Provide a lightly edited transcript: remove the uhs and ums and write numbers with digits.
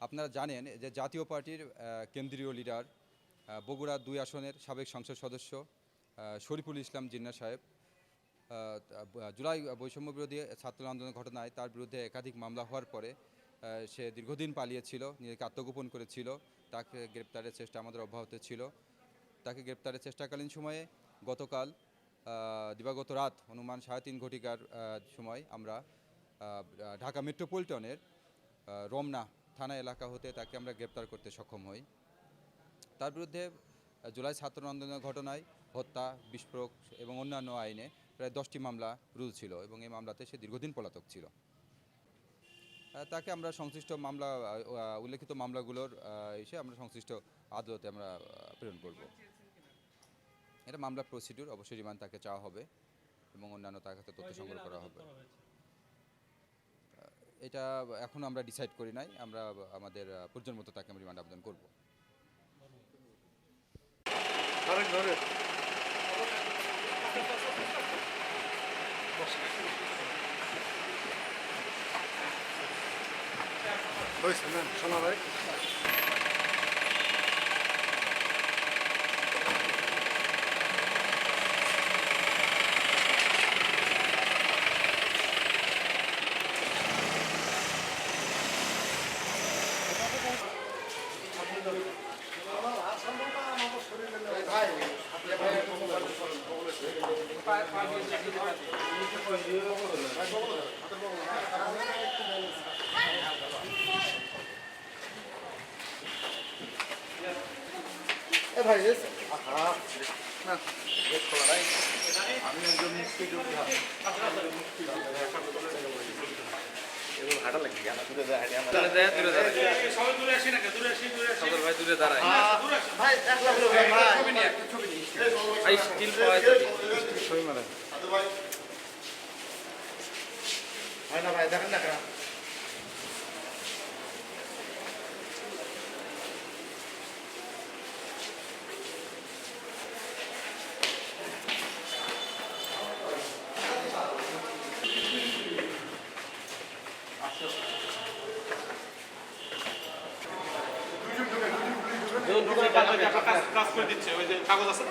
আপনারা জানেন যে জাতীয় পার্টির কেন্দ্রীয় লিডার বগুড়া ২ আসনের সাবেক সংসদ সদস্য শরীফুল ইসলাম জিন্না সাহেব জুলাই বৈষম্য বিরোধী ছাত্র আন্দোলনের ঘটনায় তার বিরুদ্ধে একাধিক মামলা হওয়ার পরে সে দীর্ঘদিন পালিয়েছিল, নিজেকে আত্মগোপন করেছিল। তাকে গ্রেপ্তারের চেষ্টা আমাদের অব্যাহত ছিল। তাকে গ্রেপ্তারের চেষ্টাকালীন সময়ে গতকাল দিবাগত রাত অনুমান ৩:৩০ ঘটিকার সময় আমরা ঢাকা মেট্রোপলিটনের রমনা থানা এলাকা হতে তাকে আমরা গ্রেপ্তার করতে সক্ষম হই। তার বিরুদ্ধে জুলাই ছাত্র আন্দোলনের ঘটনায় হত্যা, বিস্ফোরক এবং অন্যান্য আইনে প্রায় 10টি মামলা রুজু ছিল এবং এই মামলাতে সে দীর্ঘদিন পলাতক ছিল। তাকে আমরা সংশ্লিষ্ট মামলা উল্লেখিত মামলাগুলোর এসে আমরা সংশ্লিষ্ট আদালতে আমরা প্রেরণ করব। এটা মামলার প্রসিডিউর, অবশ্যই রিমান্ড তাকে চাওয়া হবে এবং অন্যান্য তার কাছে তথ্য সংগ্রহ করা হবে। এটা এখনও আমরা ডিসাইড করি নাই, আমরা আমাদের প্রয়োজন মতো তাকে আমরা রিমান্ড আবেদন করব। শোনা ভাই ভাই না আমি একজন মুক্তিযোদ্ধা হাঁটা লাগবে দূরে ভাই দূরে দাঁড়ায় ভাই স্টিল পাওয়া যায় ভাই না ভাই দেখেন না কাজ করে দিচ্ছে ওই যে কাগজ আছে